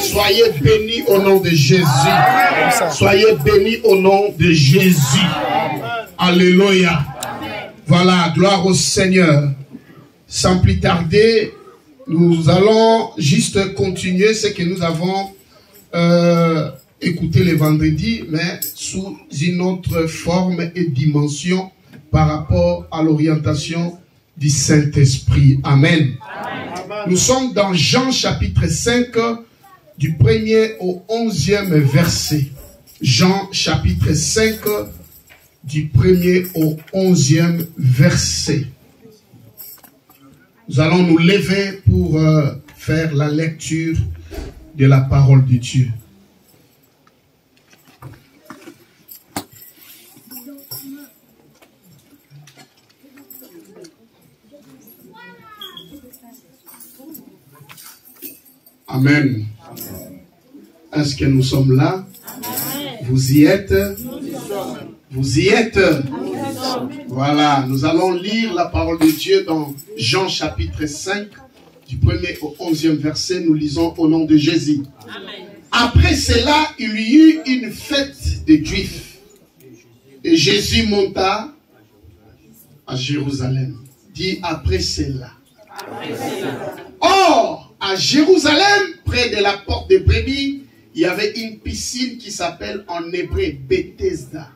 Soyez bénis au nom de Jésus. Soyez bénis au nom de Jésus. Alléluia. Voilà, gloire au Seigneur. Sans plus tarder, nous allons juste continuer ce que nous avons écouté le vendredi, mais sous une autre forme et dimension par rapport à l'orientation du Saint-Esprit. Amen. Nous sommes dans Jean chapitre 5, du 1er au 11e verset. Jean chapitre 5, du 1er au 11e verset. Nous allons nous lever pour faire la lecture de la parole de Dieu. Amen. Est-ce que nous sommes là? Amen. Vous y êtes? Vous y êtes? Voilà, nous allons lire la parole de Dieu dans Jean chapitre 5, du 1er au 11e verset. Nous lisons au nom de Jésus. Amen. Après cela, il y eut une fête des Juifs. Et Jésus monta à Jérusalem. Dit après cela. Après cela. Or, à Jérusalem, près de la porte des brebis, il y avait une piscine qui s'appelle en hébreu Bethesda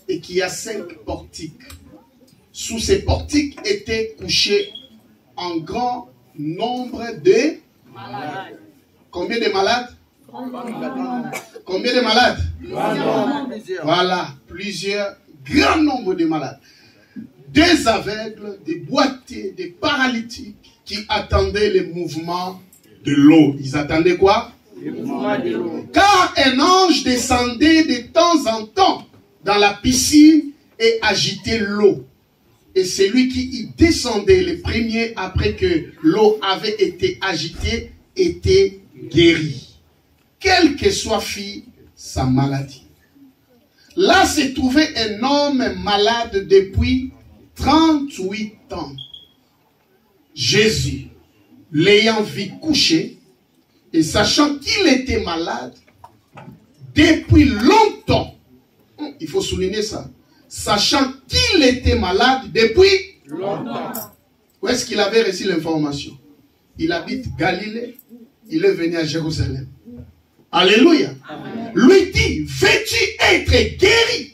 et qui a 5 portiques. Sous ces portiques étaient couchés un grand nombre de malades. Combien de malades? Combien de malades? Voilà, plusieurs, grand nombre de malades. Des aveugles, des boiteux, des paralytiques qui attendaient le mouvement de l'eau. Ils attendaient quoi? Le mouvement de l'eau. Car un ange descendait de temps en temps dans la piscine et agitait l'eau. Et celui qui y descendait le premier après que l'eau avait été agitée était guéri. Quelle que soit fût sa maladie. Là se trouvait un homme malade depuis 38 ans. Jésus, l'ayant vu couché, et sachant qu'il était malade, depuis longtemps, il faut souligner ça, sachant qu'il était malade depuis longtemps. Où est-ce qu'il avait reçu l'information? Il habite Galilée, il est venu à Jérusalem. Alléluia. Amen. Lui dit, veux-tu être guéri?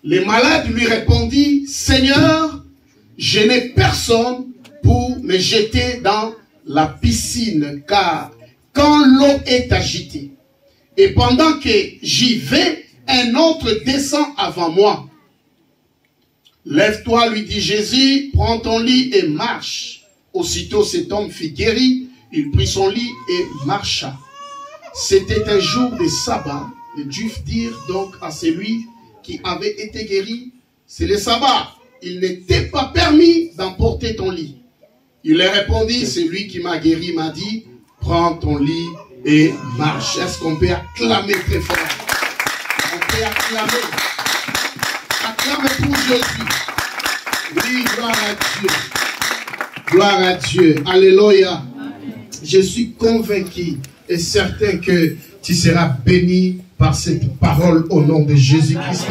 Les malades lui répondit, Seigneur, je n'ai personne pour me jeter dans la piscine, car quand l'eau est agitée, et pendant que j'y vais, un autre descend avant moi. Lève-toi, lui dit Jésus, prends ton lit et marche. Aussitôt cet homme fut guéri, il prit son lit et marcha. C'était un jour de sabbat. Les Juifs dirent donc à celui qui avait été guéri, c'est le sabbat, il n'était pas permis d'emporter ton lit. Il leur répondit, celui qui m'a guéri m'a dit, prends ton lit et marche. Est-ce qu'on peut acclamer très fort? On peut acclamer. Acclamer pour Jésus. Oui, gloire à Dieu. Gloire à Dieu. Alléluia. Je suis convaincu et certain que tu seras béni par cette parole au nom de Jésus-Christ.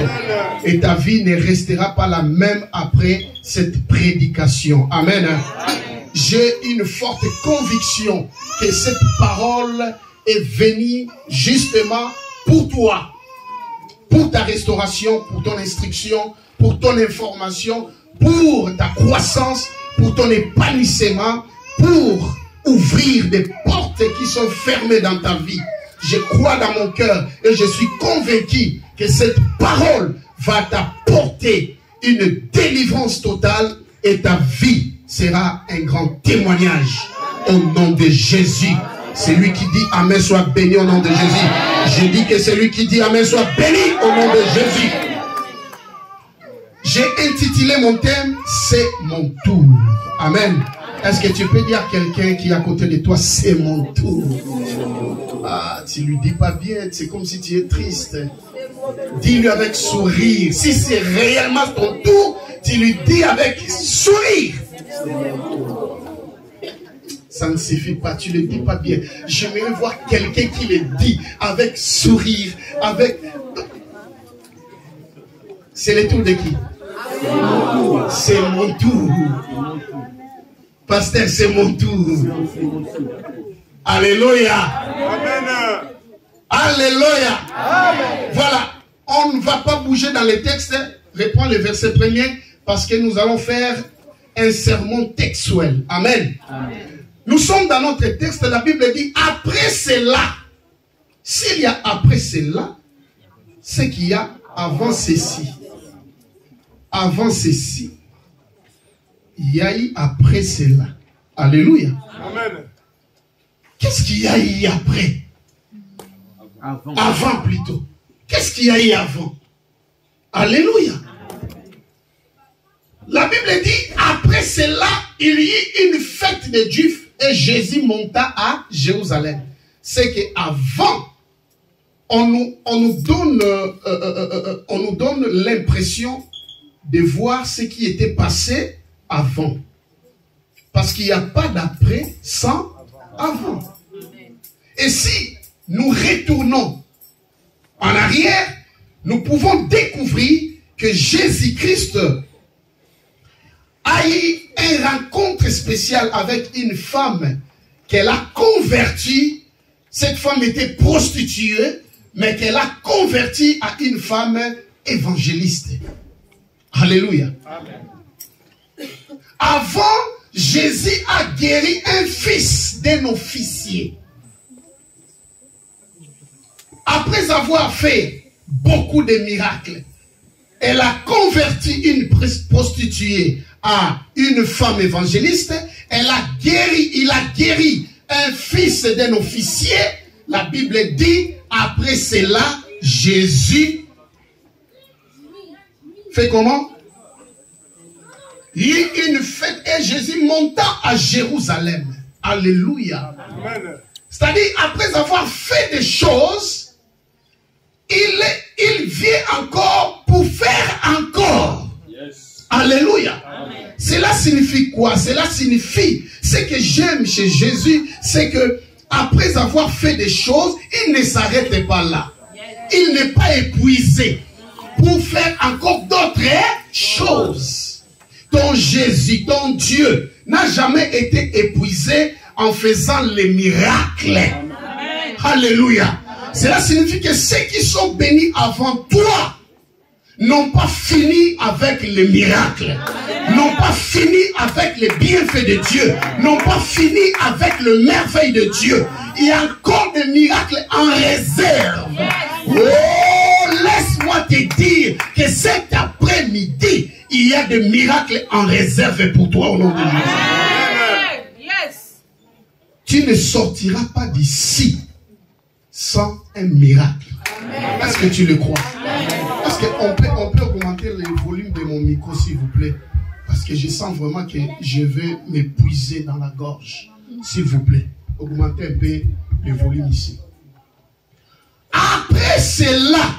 Et ta vie ne restera pas la même après cette prédication. Amen. J'ai une forte conviction que cette parole est venue justement pour toi, pour ta restauration, pour ton instruction, pour ton information, pour ta croissance, pour ton épanouissement, pour ouvrir des portes qui sont fermées dans ta vie. Je crois dans mon cœur et je suis convaincu que cette parole va t'apporter une délivrance totale et ta vie sera un grand témoignage au nom de Jésus. Celui qui dit Amen soit béni au nom de Jésus. Je dis que celui qui dit Amen soit béni au nom de Jésus. J'ai intitulé mon thème, c'est mon tour. Amen. Est-ce que tu peux dire à quelqu'un qui est à côté de toi, c'est mon tour? Ah, tu lui dis pas bien, c'est comme si tu es triste. Dis-lui avec sourire. Si c'est réellement ton tour, tu lui dis avec sourire. ça ne suffit pas, tu ne le dis pas bien. J'aimerais voir quelqu'un qui le dit avec sourire, avec... C'est le tour de qui? C'est mon tour. Pasteur, c'est mon tour. Alléluia. Amen. Alléluia. Amen. Voilà. On ne va pas bouger dans les textes. Reprends le verset premier parce que nous allons faire un sermon textuel. Amen. Amen. Nous sommes dans notre texte. La Bible dit après cela. S'il y a après cela, c'est qu'il y a avant ceci. Avant ceci. Il y a eu après cela. Alléluia. Amen. Qu'est-ce qu'il y a eu après? Avant plutôt. Qu'est-ce qu'il y a eu avant? Alléluia. La Bible dit, après cela, il y eut une fête des Juifs et Jésus monta à Jérusalem. C'est qu'avant, on nous donne l'impression de voir ce qui était passé avant. Parce qu'il n'y a pas d'après sans avant. Et si nous retournons en arrière, nous pouvons découvrir que Jésus-Christ a eu une rencontre spéciale avec une femme qu'elle a convertie. Cette femme était prostituée, mais qu'elle a convertie à une femme évangéliste. Alléluia. Amen. Avant, Jésus a guéri un fils d'un officier. Après avoir fait beaucoup de miracles, elle a converti une prostituée à une femme évangéliste. Il a guéri un fils d'un officier. La Bible dit, après cela, Jésus fait comment? Il y eut une fête et Jésus monta à Jérusalem. Alléluia. C'est-à-dire, après avoir fait des choses, il vient encore pour faire encore. Yes. Alléluia. Amen. Cela signifie quoi? Cela signifie, ce que j'aime chez Jésus, c'est que après avoir fait des choses, il ne s'arrête pas là. Il n'est pas épuisé pour faire encore d'autres choses. Ton Jésus, ton Dieu, n'a jamais été épuisé en faisant les miracles. Amen. Alléluia. Cela signifie que ceux qui sont bénis avant toi n'ont pas fini avec les miracles, n'ont pas fini avec les bienfaits de Dieu, n'ont pas fini avec le merveille de Dieu. Il y a encore des miracles en réserve. Oh, laisse-moi te dire que cet après-midi, il y a des miracles en réserve pour toi au nom de Jésus. Tu ne sortiras pas d'ici sans un miracle. Est-ce que tu le crois? Est-ce qu'on peut augmenter le volume de mon micro, s'il vous plaît? Parce que je sens vraiment que je vais m'épuiser dans la gorge. S'il vous plaît, augmentez un peu le volume ici. Après cela,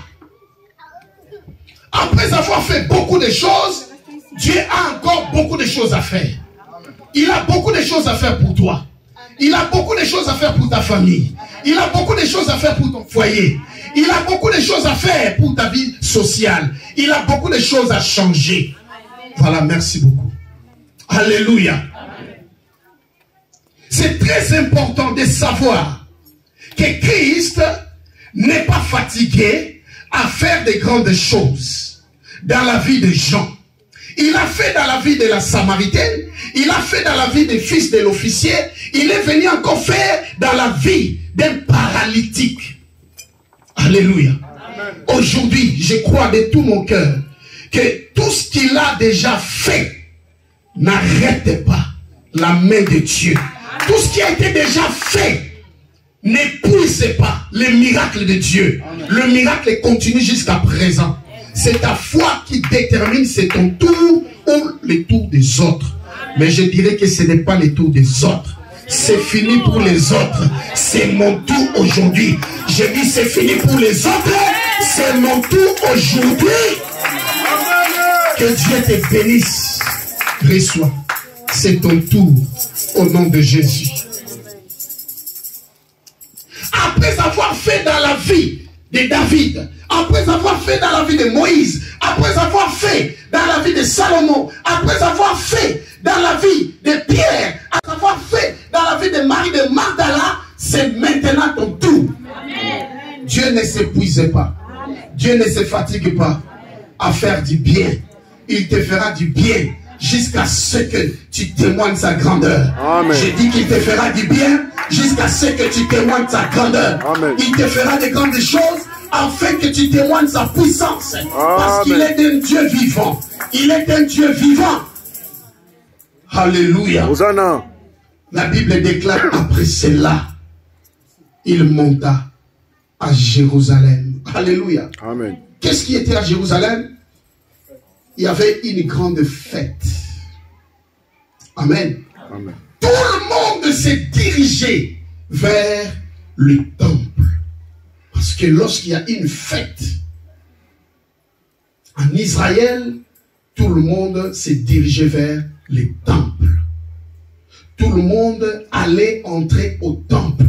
après avoir fait beaucoup de choses, Dieu a encore beaucoup de choses à faire. Il a beaucoup de choses à faire pour toi. Il a beaucoup de choses à faire pour ta famille. Il a beaucoup de choses à faire pour ton foyer. Il a beaucoup de choses à faire pour ta vie sociale. Il a beaucoup de choses à changer. Voilà, merci beaucoup. Alléluia. C'est très important de savoir que Christ n'est pas fatigué à faire de grandes choses dans la vie des gens. Il a fait dans la vie de la Samaritaine, il a fait dans la vie des fils de l'officier, il est venu encore faire dans la vie d'un paralytique. Alléluia. Aujourd'hui, je crois de tout mon cœur que tout ce qu'il a déjà fait n'arrête pas la main de Dieu. Tout ce qui a été déjà fait n'épuise pas les miracles de Dieu. Le miracle continue jusqu'à présent. C'est ta foi qui détermine c'est ton tour ou le tour des autres. Mais je dirais que ce n'est pas le tour des autres. C'est fini pour les autres. C'est mon tour aujourd'hui. Je dis c'est fini pour les autres. C'est mon tour aujourd'hui. Que Dieu te bénisse. Reçois. C'est ton tour au nom de Jésus. avoir fait dans la vie de David, après avoir fait dans la vie de Moïse, après avoir fait dans la vie de Salomon, après avoir fait dans la vie de Pierre, après avoir fait dans la vie de Marie de Magdala, c'est maintenant ton tour. Amen. Dieu ne s'épuise pas. Amen. Dieu ne se fatigue pas à faire du bien. Il te fera du bien jusqu'à ce que tu témoignes sa grandeur. Amen. J'ai dit qu'il te fera du bien jusqu'à ce que tu témoignes sa grandeur. Amen. Il te fera de grandes choses afin que tu témoignes sa puissance. Amen. Parce qu'il est un Dieu vivant. Il est un Dieu vivant. Alléluia. Hosanna. La Bible déclare après cela, il monta à Jérusalem. Alléluia. Amen. Qu'est-ce qui était à Jérusalem? Il y avait une grande fête. Amen. Amen. Tout le monde s'est dirigé vers le temple. Parce que lorsqu'il y a une fête en Israël, tout le monde s'est dirigé vers le temple. Tout le monde allait entrer au temple.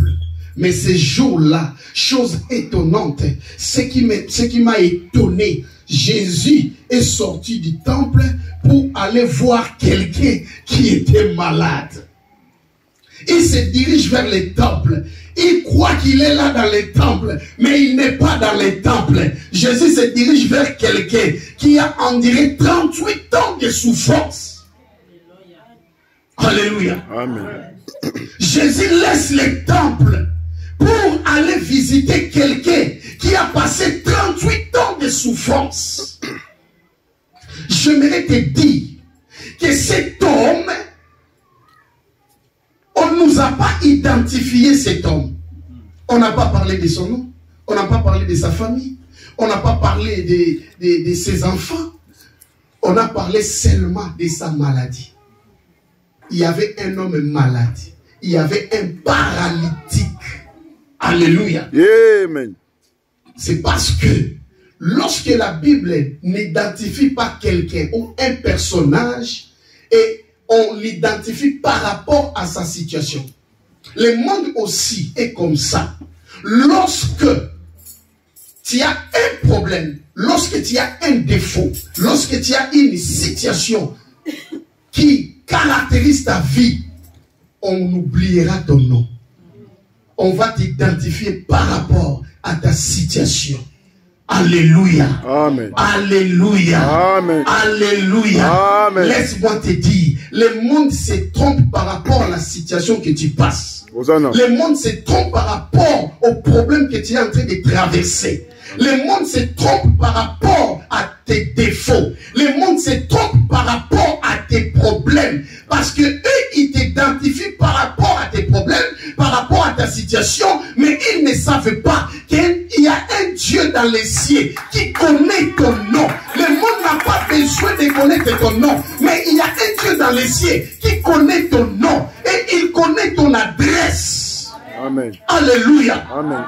Mais ces jours-là, chose étonnante, ce qui m'a étonné, Jésus est sorti du temple pour aller voir quelqu'un qui était malade. Il se dirige vers le temple. Il croit qu'il est là dans le temple, mais il n'est pas dans le temple. Jésus se dirige vers quelqu'un qui a en dirait 38 ans de souffrance. Alléluia. Amen. Jésus laisse le temple pour aller visiter quelqu'un qui a passé 38 ans de souffrance. J'aimerais te dire que cet homme, on ne nous a pas identifié cet homme. On n'a pas parlé de son nom. On n'a pas parlé de sa famille. On n'a pas parlé de ses enfants. On a parlé seulement de sa maladie. Il y avait un homme malade. Il y avait un paralytique. Alléluia. Amen. C'est parce que lorsque la Bible n'identifie pas quelqu'un ou un personnage et on l'identifie par rapport à sa situation. Le monde aussi est comme ça. Lorsque tu as un problème, lorsque tu as un défaut, lorsque tu as une situation qui caractérise ta vie, on oubliera ton nom. On va t'identifier par rapport à ta situation. Alléluia. Amen. Alléluia. Amen. Alléluia. Amen. Laisse-moi te dire, le monde se trompe par rapport à la situation que tu passes. Hosanna. Le monde se trompe par rapport au problème que tu es en train de traverser. Le monde se trompe par rapport à tes défauts. Le monde se trompe par rapport à tes problèmes. Parce que eux, ils t'identifient par rapport à tes problèmes, par rapport à ta situation, mais ils ne savent pas qu'il y a un Dieu dans les cieux qui connaît ton nom. Le monde n'a pas besoin de connaître ton nom, mais il y a un Dieu dans les cieux qui connaît ton nom et il connaît ton adresse. Amen. Alléluia. Amen.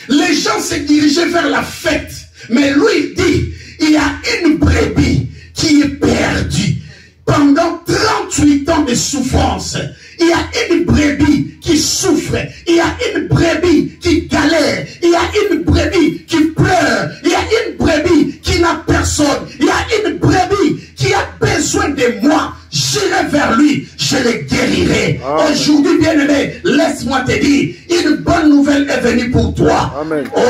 Les gens se dirigeaient vers la fête, mais lui dit, il y a une brebis qui est perdue. Pendant 38 ans de souffrance, il y a une brebis qui souffre, il y a une brebis qui galère, il y a une brebis qui pleure, il y a une brebis qui n'a personne, il y a une brebis qui a besoin de moi. J'irai vers lui, je le guérirai. Aujourd'hui, bien-aimé, laisse-moi te dire, une bonne nouvelle est venue pour toi. Amen. Oh,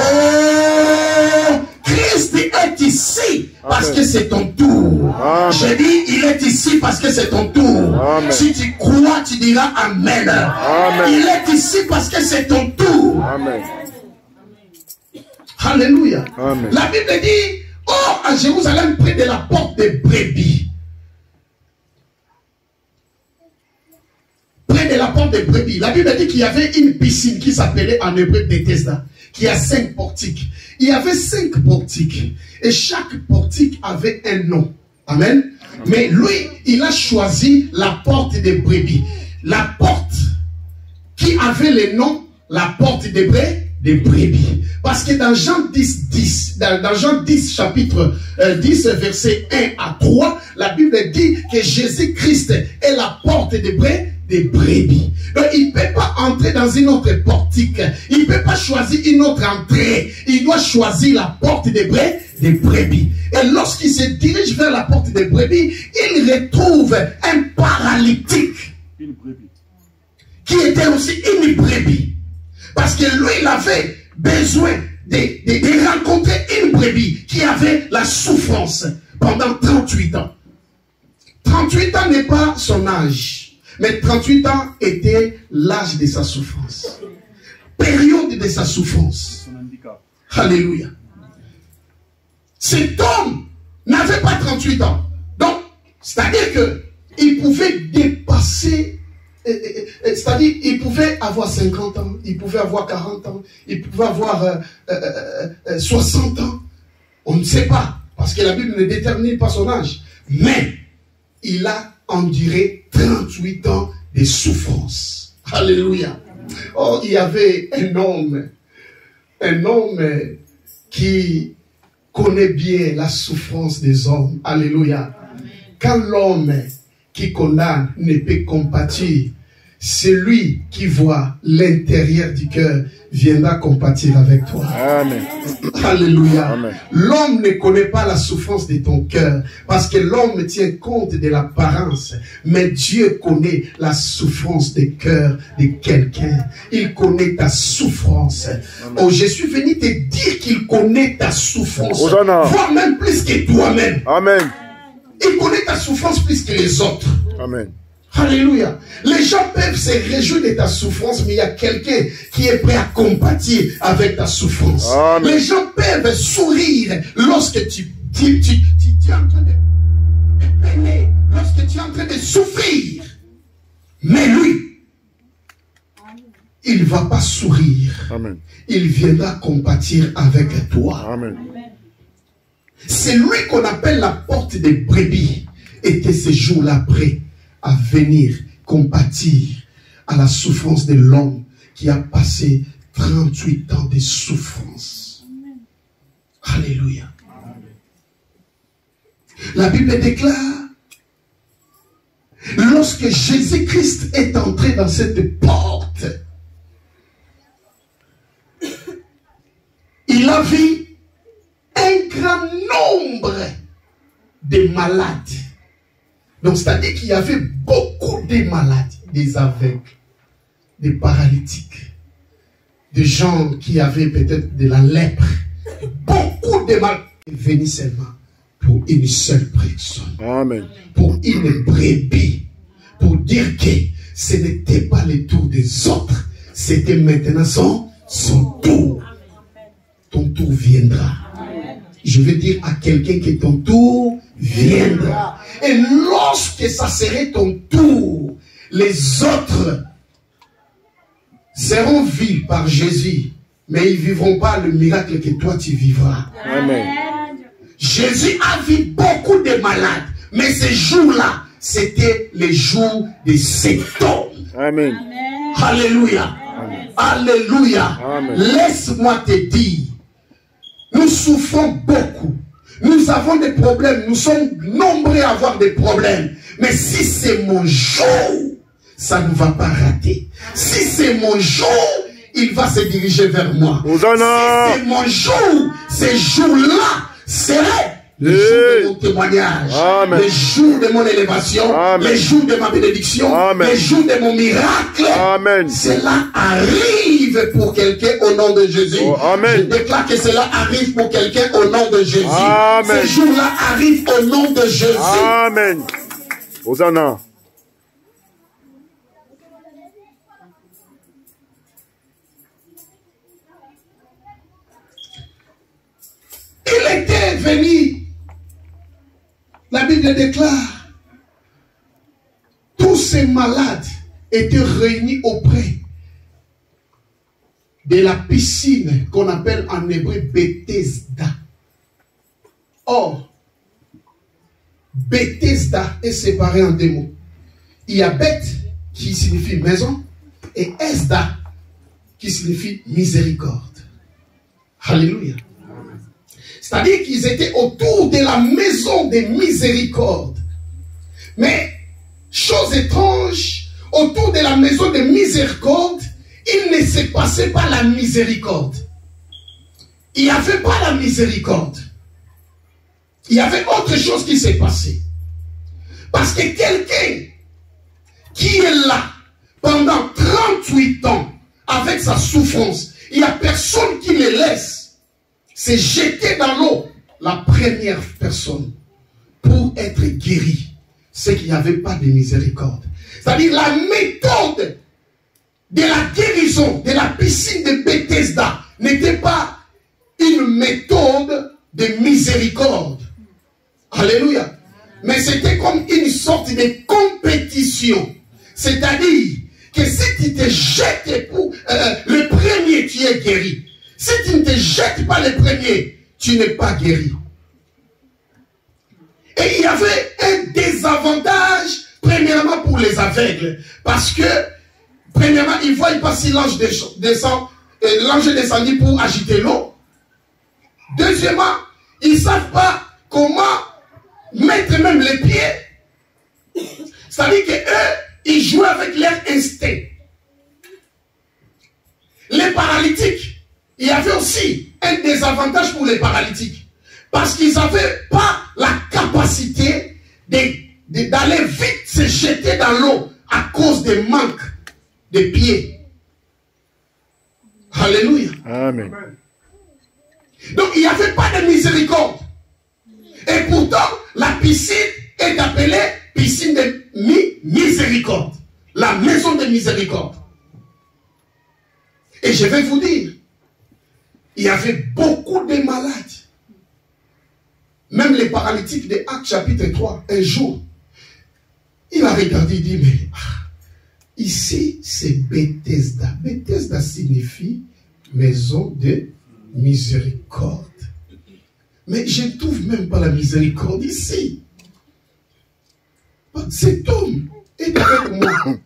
Christ est ici parce que c'est ton tour. Je dis, il est ici parce que c'est ton tour. Amen. Si tu crois, tu diras Amen. Amen. Il est ici parce que c'est ton tour. Amen. Alléluia. Amen. La Bible dit, oh, à Jérusalem, près de la porte des brebis. Près de la porte des brebis. La Bible dit qu'il y avait une piscine qui s'appelait en hébreu Bethesda, qui a 5 portiques. Il y avait 5 portiques. Et chaque portique avait un nom. Amen. Mais lui, il a choisi la porte des brebis. La porte qui avait le nom, la porte des brebis. Parce que dans Jean 10, dans Jean 10, chapitre 10, verset 1 à 3, la Bible dit que Jésus-Christ est la porte des des brebis. Donc il ne peut pas entrer dans une autre portique. Il ne peut pas choisir une autre entrée. Il doit choisir la porte des brebis. Et lorsqu'il se dirige vers la porte des brebis, il retrouve un paralytique qui était aussi une brebis. Parce que lui, il avait besoin de rencontrer une brebis qui avait la souffrance pendant 38 ans. 38 ans n'est pas son âge, mais 38 ans était l'âge de sa souffrance. Période de sa souffrance. Alléluia. Cet homme n'avait pas 38 ans. Donc, c'est-à-dire qu'il pouvait dépasser, c'est-à-dire il pouvait avoir 50 ans, il pouvait avoir 40 ans, il pouvait avoir 60 ans. On ne sait pas, parce que la Bible ne détermine pas son âge. Mais, il a enduré 38 ans de souffrance. Alléluia. Oh, il y avait un homme qui connaît bien la souffrance des hommes. Alléluia. Quand l'homme qui condamne ne peut compatir, celui qui voit l'intérieur du cœur viendra compatir avec toi. Amen. Alléluia. Amen. L'homme ne connaît pas la souffrance de ton cœur parce que l'homme tient compte de l'apparence. Mais Dieu connaît la souffrance du cœur de quelqu'un. Il connaît ta souffrance. Oh, je suis venu te dire qu'il connaît ta souffrance. Voire même plus que toi-même. Amen. Il connaît ta souffrance plus que les autres. Amen. Alléluia. Les gens peuvent se réjouir de ta souffrance, mais il y a quelqu'un qui est prêt à compatir avec ta souffrance. Amen. Les gens peuvent sourire lorsque tu es en train de peiner, lorsque tu es en train de souffrir. Mais lui, il ne va pas sourire. Amen. Il viendra compatir avec toi. Amen. C'est lui qu'on appelle la porte des brebis. Était ce jour-là prêt à venir compatir à la souffrance de l'homme qui a passé 38 ans de souffrance. Amen. Alléluia. Amen. La Bible déclare, lorsque Jésus-Christ est entré dans cette porte, il a vu un grand nombre de malades. Donc, c'est-à-dire qu'il y avait beaucoup de malades, des aveugles, des paralytiques, des gens qui avaient peut-être de la lèpre. Beaucoup de malades venaient seulement pour une seule personne. Amen. Pour une brebis. Pour dire que ce n'était pas le tour des autres. C'était maintenant son tour. Ton tour viendra. Je veux dire à quelqu'un que ton tour viendra. Et lorsque ça serait ton tour, les autres seront vus par Jésus, mais ils ne vivront pas le miracle que toi tu vivras. Amen. Jésus a vu beaucoup de malades, mais ces jours-là, c'était les jours de cet homme. Amen. Alléluia. Amen. Alléluia. Amen. Laisse-moi te dire, nous souffrons beaucoup. Nous avons des problèmes. Nous sommes nombreux à avoir des problèmes. Mais si c'est mon jour, ça ne va pas rater. Si c'est mon jour, il va se diriger vers moi. Hosanna. Si c'est mon jour, ces jours-là serait le jour de mon témoignage, Amen. le jour de mon élévation, Amen. le jour de ma bénédiction, Amen. le jour de mon miracle. Amen. Cela arrive pour quelqu'un au nom de Jésus. Oh, amen. Je déclare que cela arrive pour quelqu'un au nom de Jésus. Amen. Ce jour-là arrive au nom de Jésus. Amen. Hosanna. Il était venu. La Bible déclare, tous ces malades étaient réunis auprès de la piscine qu'on appelle en hébreu Bethesda. Or, Bethesda est séparé en deux mots. Il y a Beth qui signifie maison et Esda qui signifie miséricorde. Alléluia. C'est-à-dire qu'ils étaient autour de la maison de miséricorde. Mais, chose étrange, autour de la maison de miséricorde, il ne se passait pas la miséricorde. Il n'y avait pas la miséricorde. Il y avait autre chose qui s'est passé. Parce que quelqu'un qui est là pendant 38 ans avec sa souffrance, il n'y a personne qui le laisse se jeter dans l'eau. La première personne pour être guéri, c'est qu'il n'y avait pas de miséricorde. C'est-à-dire la méthode de la guérison de la piscine de Bethesda n'était pas une méthode de miséricorde. Alléluia. Mais c'était comme une sorte de compétition. C'est-à-dire que si tu te jettes pour le premier, tu es guéri. Si tu ne te jettes pas le premier, tu n'es pas guéri. Et il y avait un désavantage, premièrement pour les aveugles. Parce que, premièrement, ils ne voient pas si l'ange descend, l'ange est descendu pour agiter l'eau. Deuxièmement, ils ne savent pas comment mettre même les pieds. C'est-à-dire qu'eux, ils jouent avec leur instinct. Les paralytiques, il y avait aussi un désavantage pour les paralytiques. Parce qu'ils n'avaient pas la capacité d'aller vite se jeter dans l'eau à cause des manques de pieds. Alléluia. Amen. Donc il n'y avait pas de miséricorde. Et pourtant, la piscine est appelée piscine de miséricorde. La maison de miséricorde. Et je vais vous dire, il y avait beaucoup de malades. Même les paralytiques de Actes chapitre 3, un jour, il a regardé et dit, mais ici c'est Bethesda. Bethesda signifie maison de miséricorde. Mais je ne trouve même pas la miséricorde ici. Cet homme est avec moi.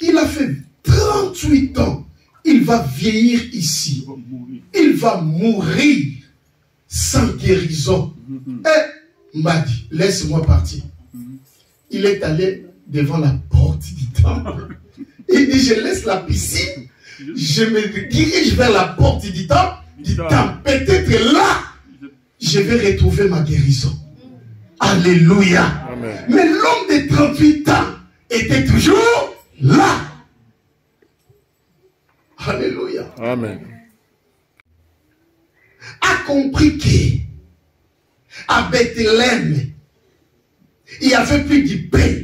Il a fait 38 ans. Il va vieillir ici. Il va mourir sans guérison. Et m'a dit, laisse-moi partir. Il est allé devant la porte du temple. Il dit, je laisse la piscine. Je me dirige vers la porte du temple. Peut-être là, je vais retrouver ma guérison. Alléluia. Amen. Mais l'homme de 38 ans était toujours là. Alléluia. Amen. A compris que à Bethléem, il n'y avait plus de pain.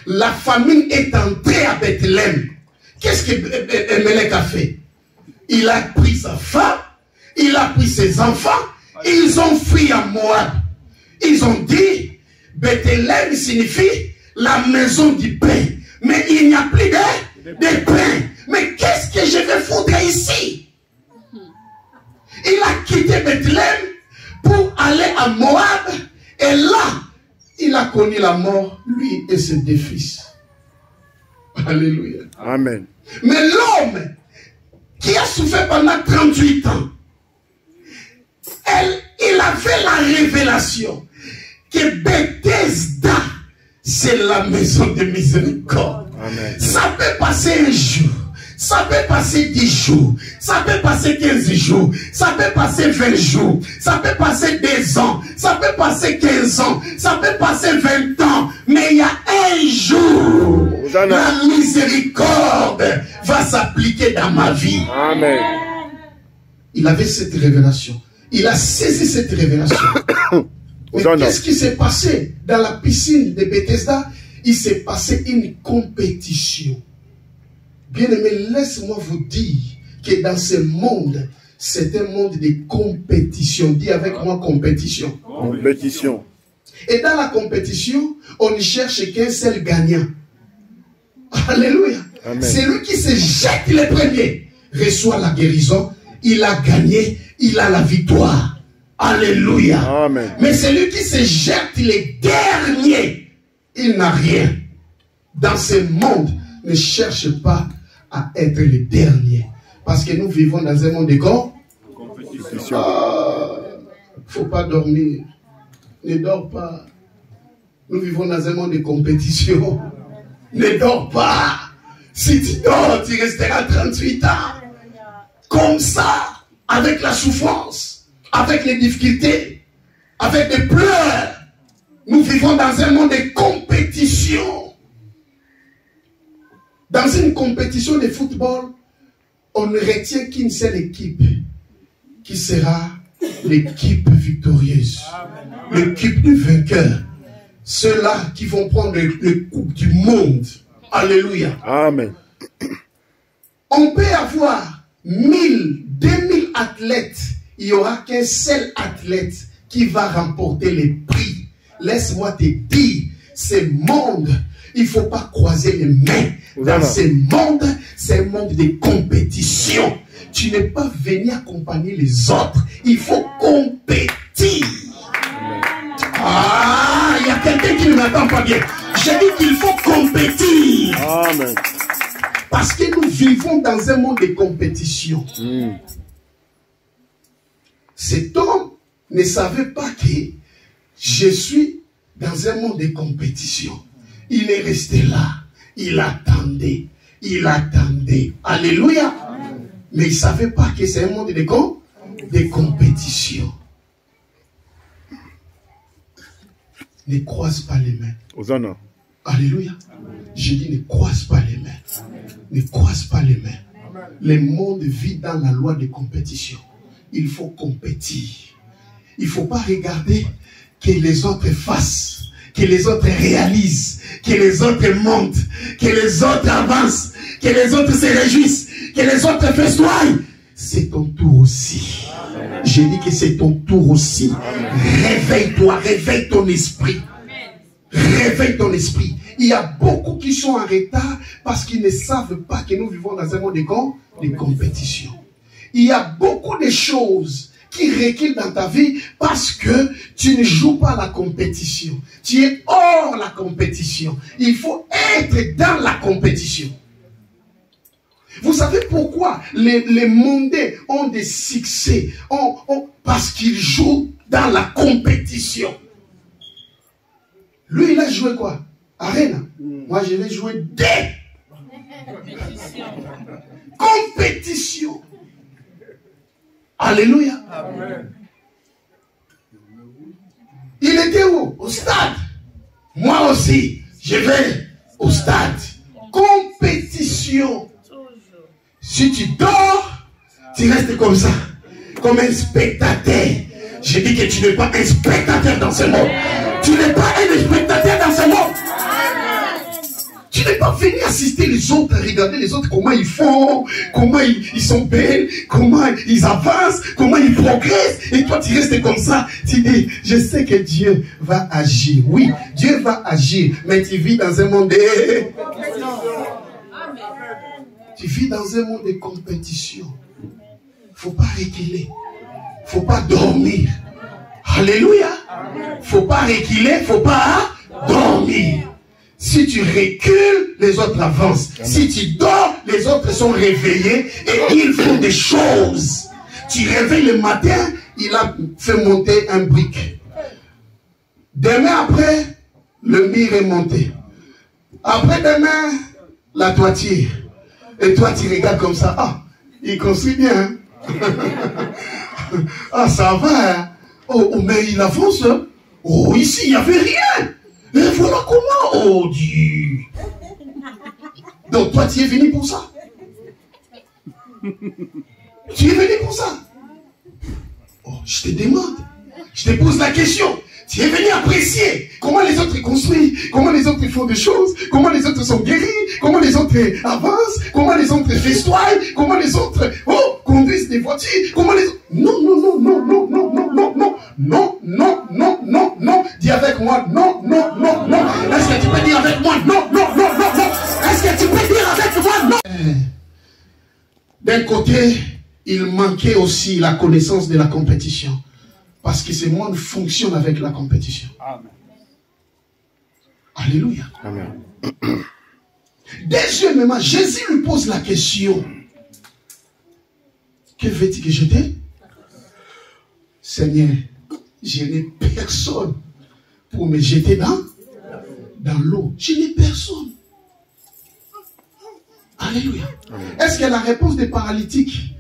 La famine est entrée à Bethléem. Qu'est-ce que Emelec a fait? Il a pris sa femme, il a pris ses enfants, ils ont fui à Moab. Ils ont dit, Bethléem signifie la maison du pain. Mais il n'y a plus de pain. Mais qu'est-ce que je vais foutre ici? Il a quitté Bethléem pour aller à Moab. Et là, il a connu la mort, lui et ses deux fils. Alléluia. Amen. Mais l'homme qui a souffert pendant 38 ans, il avait la révélation que Bethesda, c'est la maison de miséricorde. Amen. Ça peut passer un jour, ça peut passer 10 jours, ça peut passer 15 jours, ça peut passer 20 jours, ça peut passer 2 ans, ça peut passer 15 ans, ça peut passer 20 ans, mais il y a un jour, la miséricorde va s'appliquer dans ma vie. Amen. Il avait cette révélation. Il a saisi cette révélation. Mais qu'est-ce qui s'est passé dans la piscine de Bethesda? Il s'est passé une compétition. Bien-aimé, laisse-moi vous dire que dans ce monde, c'est un monde de compétition. Dis avec moi compétition. Compétition. Et dans la compétition, on ne cherche qu'un seul gagnant. Alléluia. Amen. Celui qui se jette le premier reçoit la guérison. Il a gagné, il a la victoire. Alléluia. Amen. Mais celui qui se jette le dernier, il n'a rien. Dans ce monde, ne cherche pas à être le dernier. Parce que nous vivons dans un monde de Compétition. Faut pas dormir. Ne dors pas. Nous vivons dans un monde de compétition. Ne dors pas. Si tu dors, tu resteras 38 ans. Comme ça, avec la souffrance, avec les difficultés, avec les pleurs. Nous vivons dans un monde de compétition. Dans une compétition de football, on ne retient qu'une seule équipe, qui sera l'équipe victorieuse, l'équipe du vainqueur. Ceux-là qui vont prendre le coupe du monde. Alléluia. Amen. On peut avoir 1000, 2000 athlètes. Il n'y aura qu'un seul athlète qui va remporter les prix. Laisse-moi te dire, ce monde, il ne faut pas croiser les mains. Dans ce monde, c'est un monde de compétition. Tu n'es pas venu accompagner les autres. Il faut compétir. Ah, il y a quelqu'un qui ne m'entend pas bien. J'ai dit qu'il faut compétir. Amen. Parce que nous vivons dans un monde de compétition. Cet homme ne savait pas que je suis dans un monde de compétition. Il est resté là. Il attendait. Il attendait. Alléluia. Mais il ne savait pas que c'est un monde de compétition. Ne croise pas les mains. Hosanna. Alléluia. Je dis ne croise pas les mains. Ne croise pas les mains. Le monde vit dans la loi de compétition. Il faut compétir. Il ne faut pas regarder que les autres fassent, que les autres réalisent, que les autres montent, que les autres avancent, que les autres se réjouissent, que les autres festoient. C'est ton tour aussi. J'ai dit que c'est ton tour aussi. Réveille-toi, réveille ton esprit. Réveille ton esprit. Il y a beaucoup qui sont en retard parce qu'ils ne savent pas que nous vivons dans un monde de compétition. Il y a beaucoup de choses qui reculent dans ta vie parce que tu ne joues pas la compétition. Tu es hors la compétition. Il faut être dans la compétition. Vous savez pourquoi les mondains ont des succès? Parce qu'ils jouent dans la compétition. Lui, il a joué quoi? Arena. Moi, je vais jouer des compétition. Alléluia. Amen. Il était où? Au stade. Moi aussi, je vais au stade. Compétition. Si tu dors, tu restes comme ça, comme un spectateur. Je dis que tu n'es pas un spectateur dans ce monde. Tu n'es pas un spectateur dans ce monde. Tu n'es pas venu assister les autres, regarder les autres, comment ils font, comment ils sont belles, comment ils avancent, comment ils progressent. Et toi, tu restes comme ça. Tu dis, je sais que Dieu va agir. Oui, Dieu va agir. Mais tu vis dans un monde de... Tu vis dans un monde de compétition. Il ne faut pas reculer. Il ne faut pas dormir. Alléluia. Il ne faut pas reculer. Il ne faut pas dormir. Si tu recules, les autres avancent. Si tu dors, les autres sont réveillés et ils font des choses. Tu réveilles le matin, il a fait monter un brick. Demain après, le mur est monté. Après demain, la toiture. Et toi, tu regardes comme ça. Ah, il construit bien. Ah, ça va. Hein? Oh, mais il avance. Hein? Oh, ici, il n'y avait rien. Et voilà comment. Oh, Dieu. Donc, toi, tu es venu pour ça. Tu es venu pour ça. Oh, je te demande. Je te pose la question. Tu es venu apprécier comment les autres construisent, comment les autres font des choses, comment les autres sont guéris, comment les autres avancent, comment les autres festoient, comment les autres conduisent des voitures, comment les autres... Non, non, non, non, non, non, non, non, non, non, non, non, non, non. Dis avec moi, non, non, non, non. Est-ce que tu peux dire avec moi, non, non, non, non, non. Est-ce que tu peux dire avec moi, non? D'un côté, il manquait aussi la connaissance de la compétition. Parce que ce monde fonctionne avec la compétition. Amen. Alléluia. Amen. Deuxièmement, Jésus lui pose la question. Que veux-tu que je t'aie? Seigneur, je n'ai personne pour me jeter dans l'eau. Je n'ai personne. Alléluia. Est-ce que la réponse des paralytiques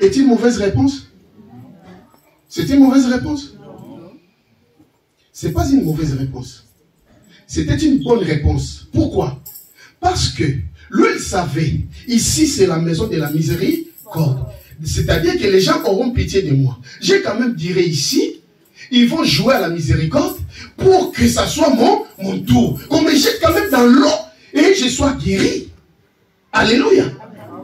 est une mauvaise réponse? C'est une mauvaise réponse? Ce n'est pas une mauvaise réponse. C'était une bonne réponse. Pourquoi? Parce que lui, il savait, ici c'est la maison de la miséricorde. C'est-à-dire que les gens auront pitié de moi. J'ai quand même dirai ici, ils vont jouer à la miséricorde pour que ça soit mon tour. Qu'on me jette quand même dans l'eau et je sois guéri. Alléluia.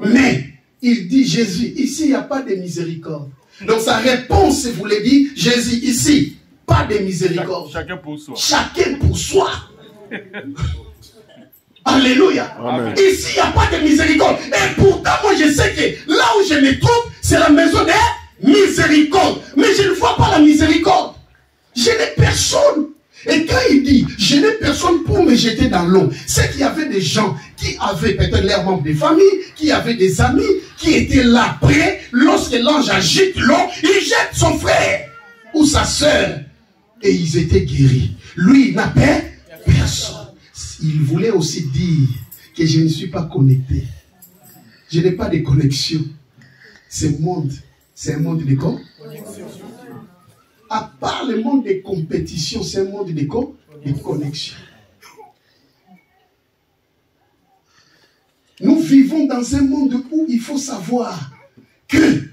Mais il dit Jésus, ici il n'y a pas de miséricorde. Donc sa réponse voulait dire Jésus, ici, pas de miséricorde. Chacun pour soi. Chacun pour soi. Alléluia. Amen. Ici, il n'y a pas de miséricorde. Et pourtant, moi, je sais que là où je me trouve, c'est la maison de miséricorde. Mais je ne vois pas la miséricorde. Je n'ai personne. Et quand il dit, je n'ai personne pour me jeter dans l'eau, c'est qu'il y avait des gens qui avaient peut-être leurs membres de famille, qui avaient des amis, qui étaient là près. Lorsque l'ange agite l'eau, il jette son frère ou sa sœur. Et ils étaient guéris. Lui, il n'a personne. Il voulait aussi dire que je ne suis pas connecté. Je n'ai pas de connexion. Ce monde, c'est un monde de quoi? À part le monde des compétitions, c'est un monde de quoi? De connexion. Nous vivons dans un monde où il faut savoir que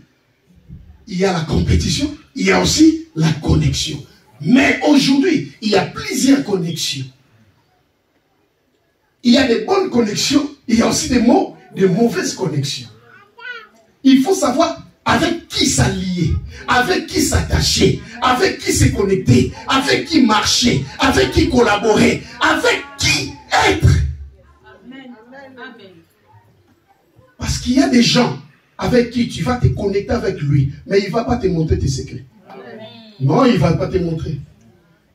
il y a la compétition, il y a aussi la connexion. Mais aujourd'hui, il y a plusieurs connexions. Il y a des bonnes connexions, il y a aussi des mauvaises connexions. Il faut savoir avec qui s'allier, avec qui s'attacher, avec qui se connecter, avec qui marcher, avec qui collaborer, avec qui être. Parce qu'il y a des gens avec qui tu vas te connecter avec lui, mais il ne va pas te montrer tes secrets. Non, il ne va pas te montrer.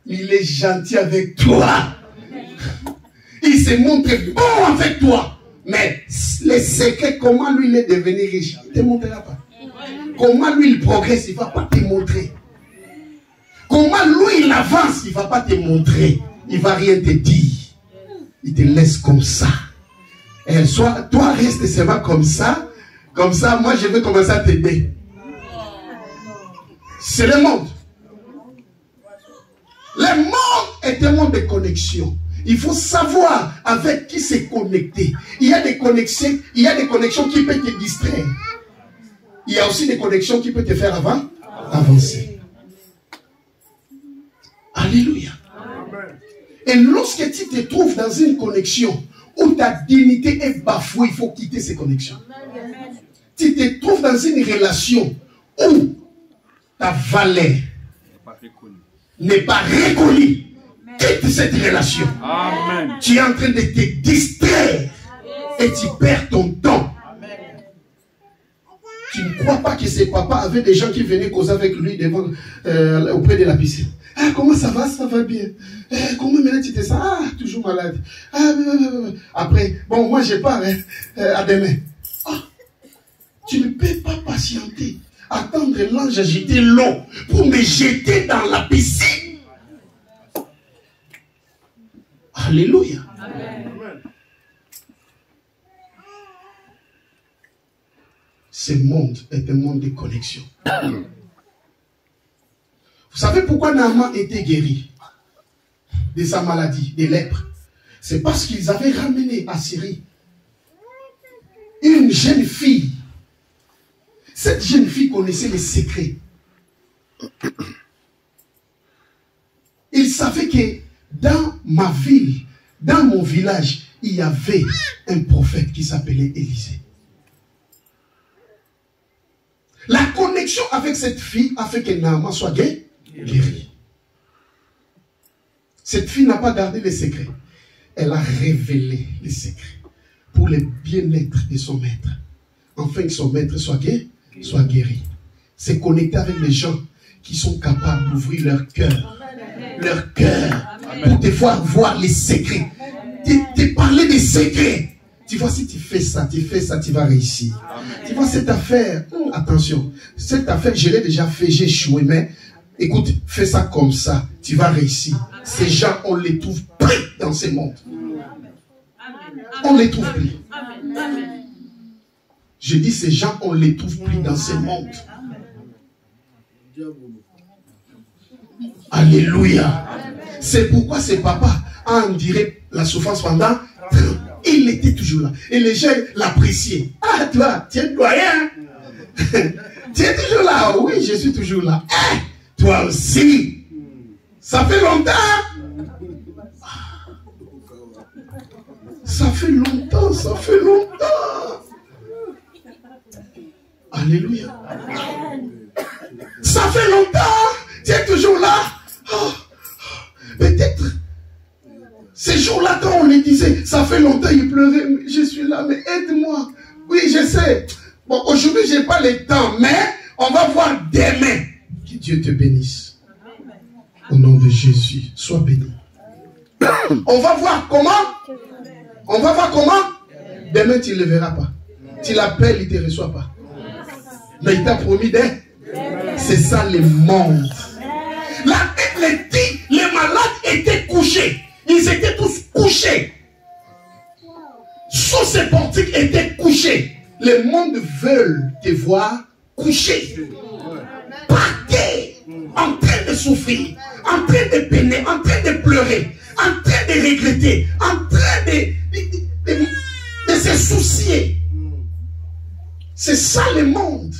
Il est gentil avec toi. Il se montre bon avec toi. Mais les secrets, comment lui il est devenu riche, il ne te montrera pas. Comment lui il progresse, il ne va pas te montrer. Comment lui il avance, il ne va pas te montrer. Il ne va rien te dire. Il te laisse comme ça. Et toi reste seulement comme ça. Comme ça, moi je vais commencer à t'aider. C'est le monde. Le monde est un monde de connexion. Il faut savoir avec qui se connecter. Il y a des connexions qui peuvent te distraire. Il y a aussi des connexions qui peuvent te faire avancer. Alléluia. Et lorsque tu te trouves dans une connexion où ta dignité est bafouée, il faut quitter ces connexions. Tu te trouves dans une relation où ta valeur n'est pas reconnue. Quitte cette relation. Amen. Tu es en train de te distraire et tu perds ton temps. Tu ne crois pas que ses papas avaient des gens qui venaient causer avec lui devant, auprès de la piscine. Ah, comment ça va? Ça va bien. Comment maintenant tu te sens? Ah, toujours malade. Après, bon, moi je pars. À demain. Ah, tu ne peux pas patienter. Attendre l'ange agiter l'eau pour me jeter dans la piscine. Alléluia. Amen. Ce monde est un monde de connexion. Vous savez pourquoi Naaman était guéri de sa maladie, de lèpre? C'est parce qu'ils avaient ramené à Syrie une jeune fille. Cette jeune fille connaissait les secrets. Il savait que dans ma ville, dans mon village, il y avait un prophète qui s'appelait Élisée. La connexion avec cette fille a fait que Naaman soit guéri. Cette fille n'a pas gardé les secrets. Elle a révélé les secrets pour le bien-être de son maître. Afin que son maître soit guéri. C'est connecter avec les gens qui sont capables d'ouvrir leur cœur. Leur cœur. Pour te voir les secrets. Te parler des secrets. Tu vois, si tu fais ça, tu vas réussir. Tu vois, cette affaire, attention, cette affaire, je l'ai déjà fait, j'ai échoué, mais écoute, fais ça comme ça, tu vas réussir. Ces gens, on les trouve plus dans ce monde. On les trouve plus. Je dis, ces gens, on ne les trouve plus dans ce monde. Alléluia. C'est pourquoi ce papa a enduré la souffrance pendant 30 ans. Il était toujours là. Et les gens l'appréciaient. Ah, toi, tu es doyen. Tu es toujours là. Oui, je suis toujours là. Eh, toi aussi. Ça fait longtemps. Ça fait longtemps, ça fait longtemps. Alléluia. Ça fait longtemps. Tu es toujours là. Oh, peut-être. Ces jours-là, quand on les disait, ça fait longtemps, ils pleuraient. Je suis là, mais aide-moi. Oui, je sais. Bon, aujourd'hui, je n'ai pas le temps, mais on va voir demain. Que Dieu te bénisse. Au nom de Jésus, sois béni. On va voir comment. On va voir comment. Demain, tu ne le verras pas. Tu l'appelles, il ne te reçoit pas. Mais il t'a promis d'être. C'est ça le monde. La Bible dit, les malades étaient couchés. Ils étaient tous couchés. Sous ces portiques étaient couchés. Le monde veut te voir couché. Par terre, en train de souffrir, en train de peiner, en train de pleurer, en train de regretter, en train de se soucier. C'est ça le monde.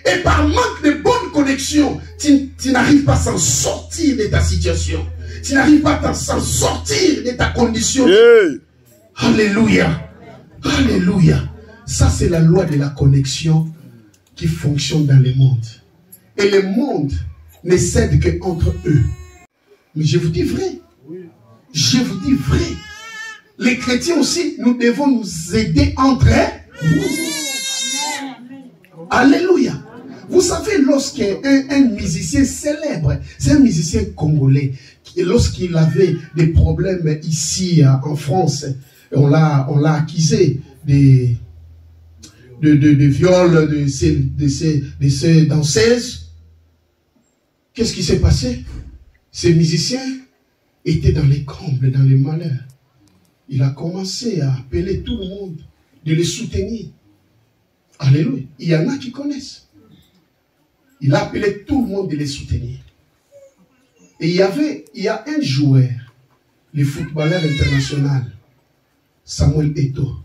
Et par manque de bonne connexion, tu n'arrives pas à s'en sortir de ta situation. Tu n'arrives pas à s'en sortir de ta condition. Yeah. Alléluia. Alléluia. Ça, c'est la loi de la connexion qui fonctionne dans le monde. Et le monde ne cède qu'entre eux. Mais je vous dis vrai. Je vous dis vrai. Les chrétiens aussi, nous devons nous aider entre nous. Alléluia. Vous savez, lorsqu'un musicien célèbre, c'est un musicien congolais, lorsqu'il avait des problèmes ici en France, on l'a accusé de viol de ces danseuses. Qu'est-ce qui s'est passé? Ces musiciens étaient dans les combles, dans les malheurs. Il a commencé à appeler tout le monde, de les soutenir. Alléluia. Il y en a qui connaissent. Il a appelé tout le monde de les soutenir. Et il y a un joueur, le footballeur international, Samuel Eto'o.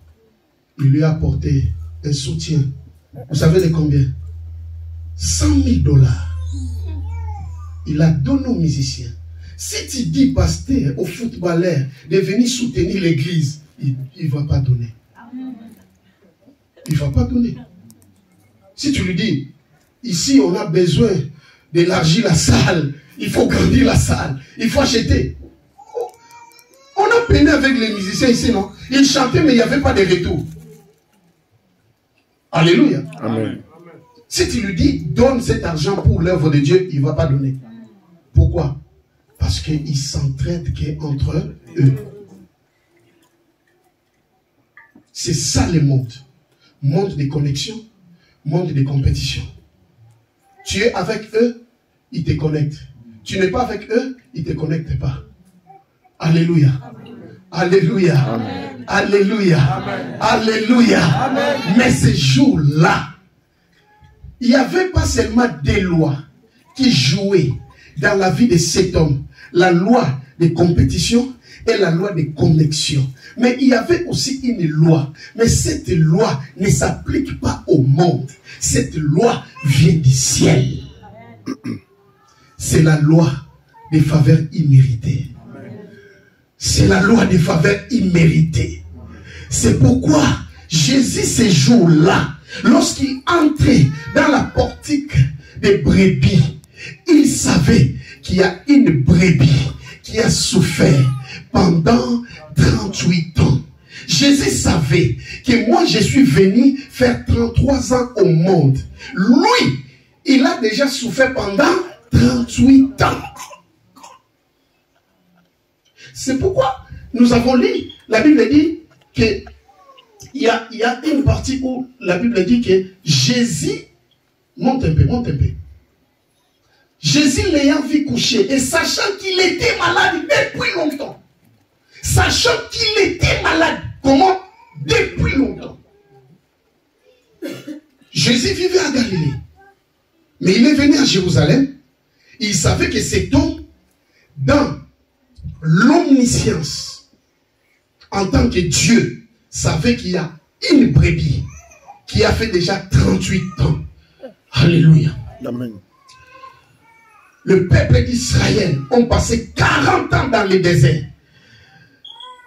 Il lui a apporté un soutien. Vous savez de combien? 100 000 $. Il a donné aux musiciens. Si tu dis, pasteur, au footballeur, de venir soutenir l'église, il ne va pas donner. Il ne va pas donner. Si tu lui dis, ici on a besoin d'élargir la salle, il faut grandir la salle, il faut acheter. On a peiné avec les musiciens ici, non? Ils chantaient, mais il n'y avait pas de retour. Alléluia. Amen. Si tu lui dis, donne cet argent pour l'œuvre de Dieu, il ne va pas donner. Pourquoi? Parce qu'ils s'entraident qu'entre eux. C'est ça le monde. Monde de connexion, monde de compétition. Tu es avec eux, ils te connectent. Tu n'es pas avec eux, ils ne te connectent pas. Alléluia. Amen. Alléluia. Amen. Alléluia. Amen. Alléluia. Amen. Mais ces jours-là, il n'y avait pas seulement des lois qui jouaient dans la vie de cet homme. La loi de compétition et la loi de connexion. Mais il y avait aussi une loi. Mais cette loi ne s'applique pas au monde. Cette loi vient du ciel. C'est la loi des faveurs imméritées. C'est la loi des faveurs imméritées. C'est pourquoi Jésus, ces jours-là, lorsqu'il entrait dans la portique des brebis, il savait qu'il y a une brebis qui a souffert pendant 38 ans. Jésus savait que moi je suis venu faire 33 ans au monde. Lui, il a déjà souffert pendant 38 ans. C'est pourquoi nous avons lu, la Bible dit que il y a une partie où la Bible dit que Jésus, monte un peu. Jésus l'ayant vu coucher et sachant qu'il était malade depuis longtemps. Sachant qu'il était malade Comment? Depuis longtemps. Jésus vivait à Galilée. Mais il est venu à Jérusalem. Il savait que cet homme, dans l'omniscience, en tant que Dieu, savait qu'il y a une brebis qui a fait déjà 38 ans. Alléluia. Amen. Le peuple d'Israël ont passé 40 ans dans le désert.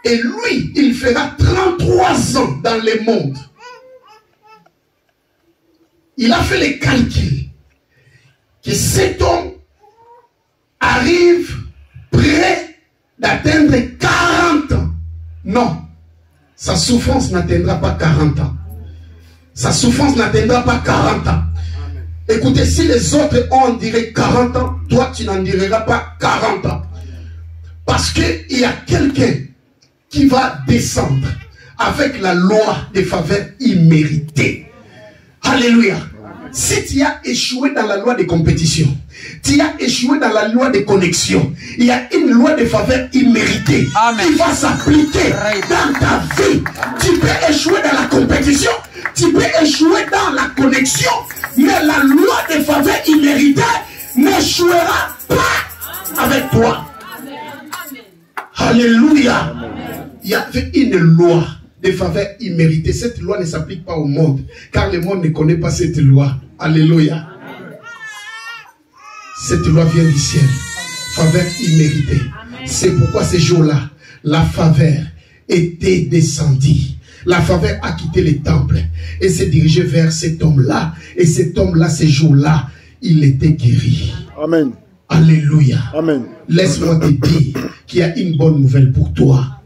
Et lui, il fera 33 ans dans le monde. Il a fait les calculs que cet homme arrive près d'atteindre 40 ans. Non, sa souffrance n'atteindra pas 40 ans. Sa souffrance n'atteindra pas 40 ans. Écoutez, si les autres ont, on dirait 40 ans, toi tu n'en diras pas 40 ans. Parce qu'il y a quelqu'un qui va descendre avec la loi des faveurs imméritées. Alléluia. Si tu as échoué dans la loi des compétitions, tu as échoué dans la loi des connexions, il y a une loi de faveur imméritée qui va s'appliquer dans ta vie. Tu peux échouer dans la compétition, tu peux échouer dans la connexion, mais la loi de faveur imméritée n'échouera pas avec toi. Alléluia. Il y avait une loi de faveur imméritée. Cette loi ne s'applique pas au monde, car le monde ne connaît pas cette loi. Alléluia. Cette loi vient du ciel. Faveur imméritée. C'est pourquoi ces jours-là, la faveur était descendue. La faveur a quitté le temple et s'est dirigée vers cet homme-là. Et cet homme-là, ces jours-là, il était guéri. Amen. Alléluia. Amen. Laisse-moi te dire qu'il y a une bonne nouvelle pour toi.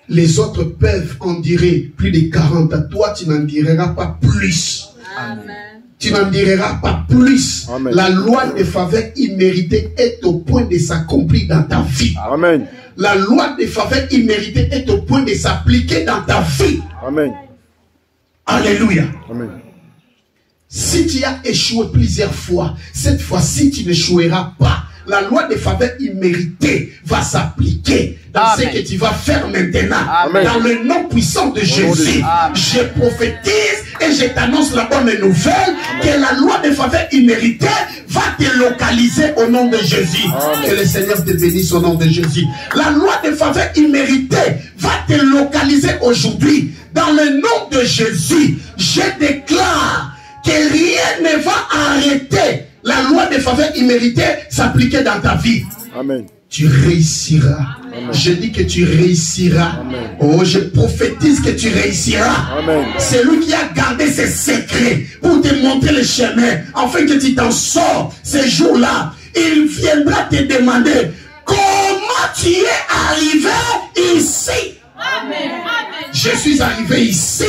Les autres peuvent en dire plus de 40 à toi, tu n'en diras pas plus. Amen. Tu n'en diras pas plus. Amen. La loi de faveur imméritée est au point de s'accomplir dans ta vie. Amen. La loi de faveur imméritée est au point de s'appliquer dans ta vie. Amen. Alléluia. Amen. Si tu as échoué plusieurs fois, cette fois-ci tu n'échoueras pas. La loi de faveur imméritée va s'appliquer dans ce que tu vas faire maintenant. Amen. Dans le nom puissant de Jésus. Amen. Je prophétise et je t'annonce la bonne nouvelle. Amen. Que la loi de faveur imméritée va te localiser au nom de Jésus. Amen. Que le Seigneur te bénisse au nom de Jésus. La loi de faveur imméritée va te localiser aujourd'hui. Dans le nom de Jésus, je déclare que rien ne va arrêter la loi de faveur imméritée s'appliquer dans ta vie. Amen. Tu réussiras. Amen. Je dis que tu réussiras. Amen. Oh, je prophétise que tu réussiras. C'est lui qui a gardé ses secrets pour te montrer le chemin, afin que tu t'en sors ces jours-là. Il viendra te demander comment tu es arrivé ici. Amen. Je suis arrivé ici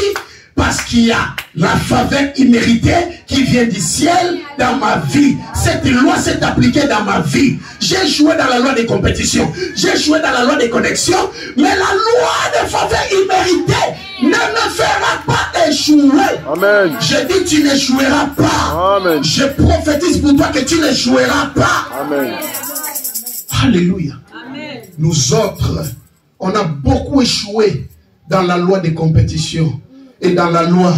parce qu'il y a la faveur imméritée qui vient du ciel dans ma vie. Cette loi s'est appliquée dans ma vie. J'ai joué dans la loi des compétitions. J'ai joué dans la loi des connexions. Mais la loi de faveur imméritée ne me fera pas échouer. Amen. Je dis tu n'échoueras pas. Amen. Je prophétise pour toi que tu n'échoueras pas. Amen. Alléluia. Amen. Nous autres, on a beaucoup échoué dans la loi des compétitions. Et dans la loi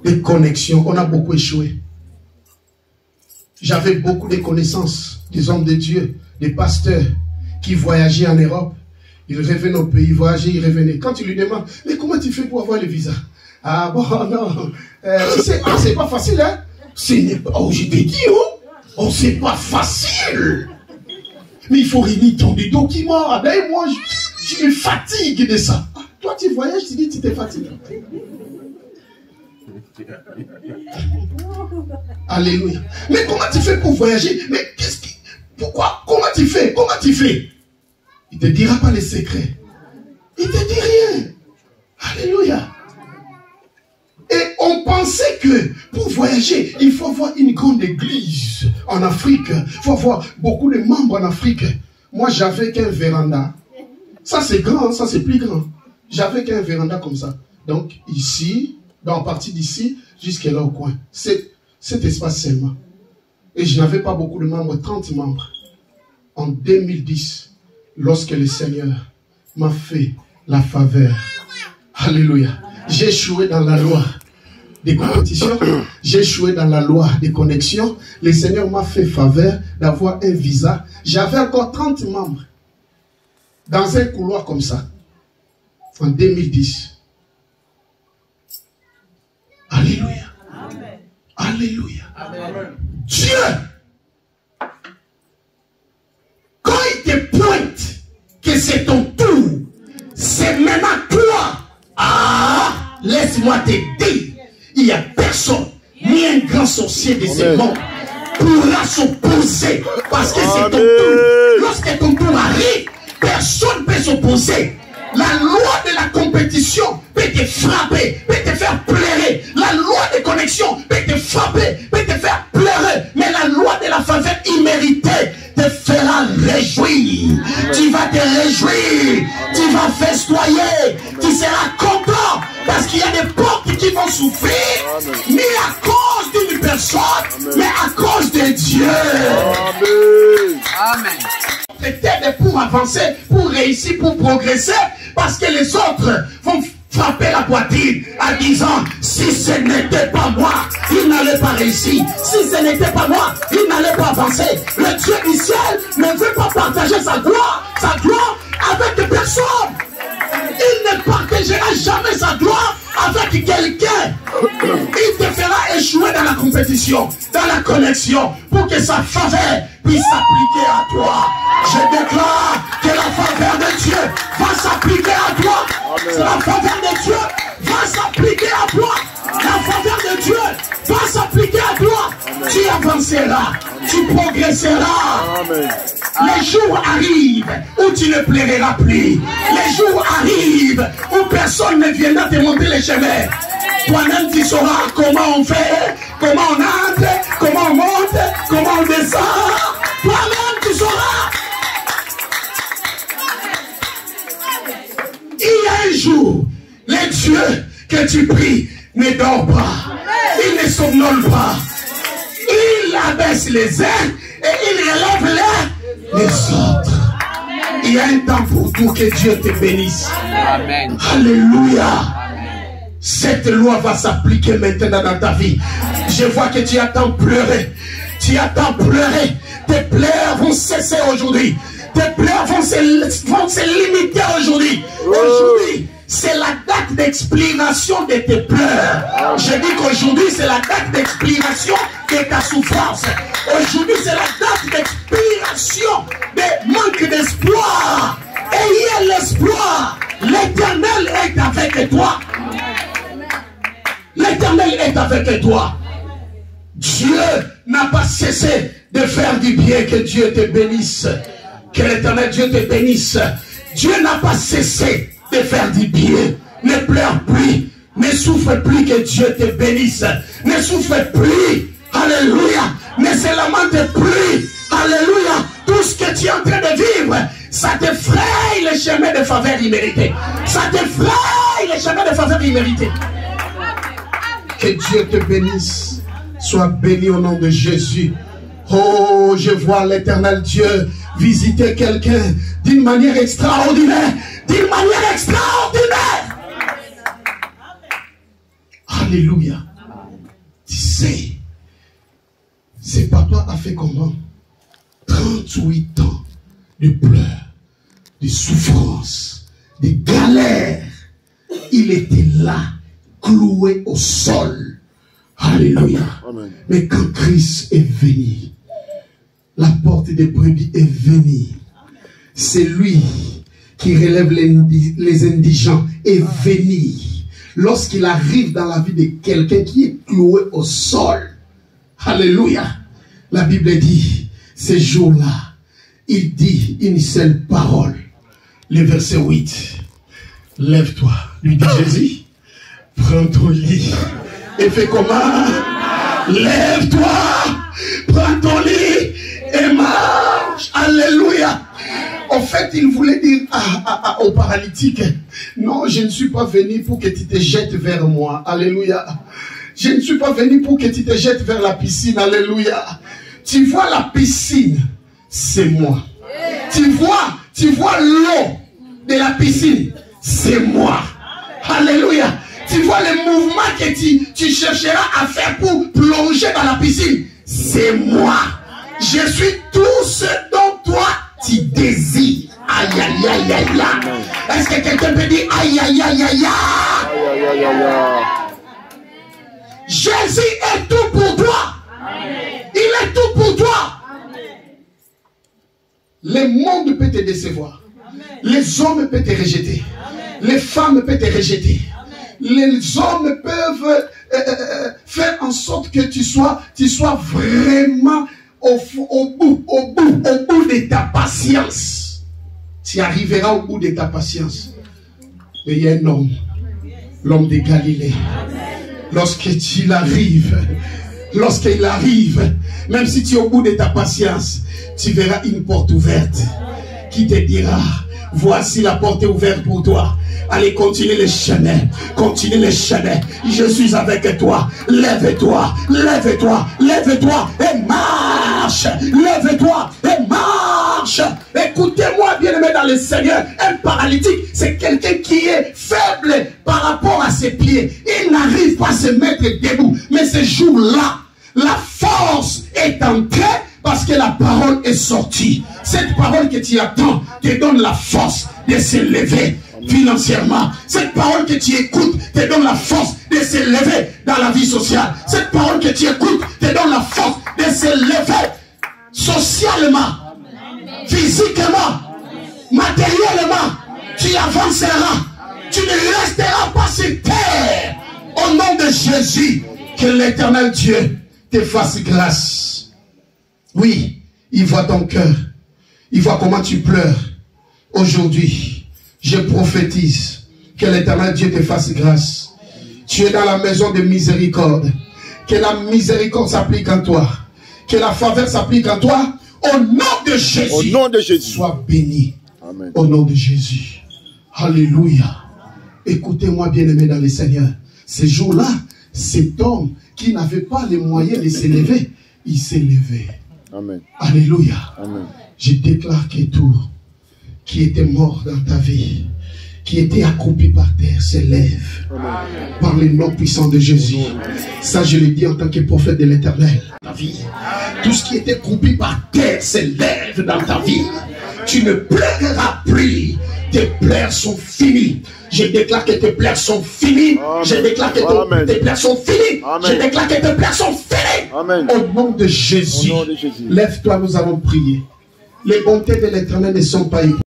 des connexions, on a beaucoup échoué. J'avais beaucoup de connaissances des hommes de Dieu, des pasteurs qui voyageaient en Europe. Ils revenaient au pays, voyageaient, ils revenaient. Quand tu lui demandes, mais comment tu fais pour avoir le visa? Ah bon, non. Tu sais, c'est pas facile, hein? Oh, je t'ai dit, oh, c'est pas facile. Mais il faut réunir ton des documents. Ben, moi, je me fatigue de ça. Toi, tu voyages, tu dis, tu te fatigues. Alléluia. Mais comment tu fais pour voyager? Mais pourquoi? Comment tu fais? Comment tu fais? Il ne te dira pas les secrets. Il ne te dit rien. Alléluia. Et on pensait que pour voyager, il faut avoir une grande église en Afrique. Il faut avoir beaucoup de membres en Afrique. Moi, j'avais qu'un véranda. Ça, c'est grand, ça, c'est plus grand. J'avais qu'un véranda comme ça. Donc, ici, dans la partie d'ici, jusqu'à là au coin. Cet espace seulement. Et je n'avais pas beaucoup de membres, 30 membres. En 2010, lorsque le Seigneur m'a fait la faveur Alléluia. J'ai échoué dans la loi des compétitions. J'ai échoué dans la loi des connexions. Le Seigneur m'a fait faveur d'avoir un visa. J'avais encore 30 membres dans un couloir comme ça. En 2010. Alléluia. Amen. Alléluia. Amen. Dieu, quand il te pointe que c'est ton tour, c'est maintenant toi. Ah, laisse-moi te dire, il n'y a personne, ni un grand sorcier de ce monde, pourra s'opposer parce que c'est ton tour. Lorsque ton tour arrive, personne ne peut s'opposer. La loi de la compétition peut te frapper, peut te faire pleurer. La loi de connexion peut te frapper, peut te faire pleurer. Mais la loi de la faveur imméritée te fera réjouir. Tu vas te réjouir, tu vas festoyer, tu seras content parce qu'il y a des portes qui vont s'ouvrir, ni à cause d'une personne, mais à cause de Dieu. Amen. Peut-être pour avancer, pour réussir, pour progresser, parce que les autres vont frapper la poitrine en disant, si ce n'était pas moi, il n'allait pas réussir. Si ce n'était pas moi, il n'allait pas avancer. Le Dieu du ciel ne veut pas partager sa gloire avec des personnes. Il ne partagera jamais sa gloire avec quelqu'un. Il te fera échouer dans la compétition, dans la connexion, pour que sa faveur puisse s'appliquer à toi. Je déclare que la faveur de Dieu va s'appliquer à toi. La faveur de Dieu va s'appliquer à toi. La faveur de Dieu va s'appliquer à toi. Tu avanceras, tu progresseras. Amen. Les jours arrivent où tu ne plairas plus. Les jours arrivent où personne ne viendra te montrer les chemins. Toi-même tu sauras comment on fait, comment on entre, comment on monte, comment on descend. Toi-même tu sauras. Il y a un jour, les dieux que tu pries ne dorment pas. Ils ne somnolent pas. Ils abaissent les uns et ils relèvent les autres. Il y a un temps pour tout, que Dieu te bénisse. Amen. Alléluia. Cette loi va s'appliquer maintenant dans ta vie. Je vois que tu attends pleurer. Tu attends pleurer. Tes pleurs vont cesser aujourd'hui. Tes pleurs vont se limiter aujourd'hui. Aujourd'hui, c'est la date d'expiration de tes pleurs. Je dis qu'aujourd'hui, c'est la date d'expiration de ta souffrance. Aujourd'hui, c'est la date d'expiration des manques d'espoir. Ayez l'espoir. L'Éternel est avec toi. L'Éternel est avec toi. Dieu n'a pas cessé de faire du bien. Que Dieu te bénisse. Que l'Éternel Dieu te bénisse. Dieu n'a pas cessé de faire du bien. Ne pleure plus. Ne souffre plus. Que Dieu te bénisse. Ne souffre plus. Alléluia. Ne se lamente plus. Alléluia. Tout ce que tu es en train de vivre, ça te fraye le chemin de faveur imméritée. Ça te fraye le chemin de faveur imméritée. Que Dieu te bénisse. Sois béni au nom de Jésus. Oh, je vois l'Éternel Dieu visiter quelqu'un d'une manière extraordinaire. D'une manière extraordinaire. Alléluia. Tu sais, ce papa a fait comment? 38 ans de pleurs, de souffrances, de galères. Il était là, cloué au sol. Alléluia. Amen. Mais quand Christ est venu, la porte des brebis est venue. C'est lui qui relève les indigents est venu. Lorsqu'il arrive dans la vie de quelqu'un qui est cloué au sol. Alléluia. La Bible dit, ces jours-là, il dit une seule parole. Le verset 8. Lève-toi, lui dit Jésus. Prends ton lit. Et fais comment? Lève-toi. Prends ton lit et marche. Alléluia. En fait, il voulait dire au paralytique, non, je ne suis pas venu pour que tu te jettes vers moi. Alléluia. Je ne suis pas venu pour que tu te jettes vers la piscine. Alléluia. Tu vois la piscine, c'est moi. Tu vois l'eau de la piscine, c'est moi. Alléluia. Tu vois le mouvement que tu chercheras à faire pour plonger dans la piscine. C'est moi. Je suis tout ce dont toi tu désires. Aïe, aïe, aïe, aïe, aïe. Est-ce que quelqu'un peut dire aïe, aïe, aïe, aïe, aïe? Aïe, aïe, aïe, aïe. Jésus est tout pour toi. Il est tout pour toi. Le monde peut te décevoir. Les hommes peuvent te rejeter. Les femmes peuvent te rejeter. Les hommes peuvent faire en sorte que tu sois vraiment au bout de ta patience. Tu arriveras au bout de ta patience. Mais il y a un homme, l'homme de Galilée. Lorsqu'il arrive, même si tu es au bout de ta patience, tu verras une porte ouverte qui te dira, voici la porte est ouverte pour toi. Allez, continue le chemin. Continue le chemin. Je suis avec toi. Lève-toi. Lève-toi. Lève-toi et marche. Lève-toi et marche. Écoutez-moi, bien-aimé dans le Seigneur. Un paralytique, c'est quelqu'un qui est faible par rapport à ses pieds. Il n'arrive pas à se mettre debout. Mais ce jour-là, la force est entrée parce que la parole est sortie. Cette parole que tu attends te donne la force de se lever financièrement. Cette parole que tu écoutes te donne la force de se lever dans la vie sociale. Cette parole que tu écoutes te donne la force de se lever socialement, physiquement, matériellement. Tu avanceras. Tu ne resteras pas sur terre. Au nom de Jésus, que l'Éternel Dieu te fasse grâce. Oui, il voit ton cœur. Il voit comment tu pleures. Aujourd'hui, je prophétise que l'Éternel Dieu te fasse grâce. Tu es dans la maison de miséricorde. Que la miséricorde s'applique en toi. Que la faveur s'applique en toi. Au nom de Jésus. Au nom de Jésus. Sois béni. Amen. Au nom de Jésus. Alléluia. Écoutez-moi, bien-aimé dans le Seigneur. Ce jour-là, cet homme qui n'avait pas les moyens de s'élever, il s'est levé. Amen. Alléluia. Amen. Je déclare que tout qui était mort dans ta vie, qui était accroupi par terre, s'élève par le nom puissant de Jésus. Ça, je le dis en tant que prophète de l'Éternel. Ta vie, tout ce qui était accroupi par terre s'élève dans ta vie. Tu ne pleureras plus. Tes pleurs sont finies. Je déclare que tes pleurs sont finies. Amen. Je déclare que tes pleurs sont finies. Amen. Je déclare que tes pleurs sont finies. Amen. Au nom de Jésus. Au nom de Jésus. Lève-toi, nous allons prier. Les bontés de l'Éternel ne sont pas épuisées.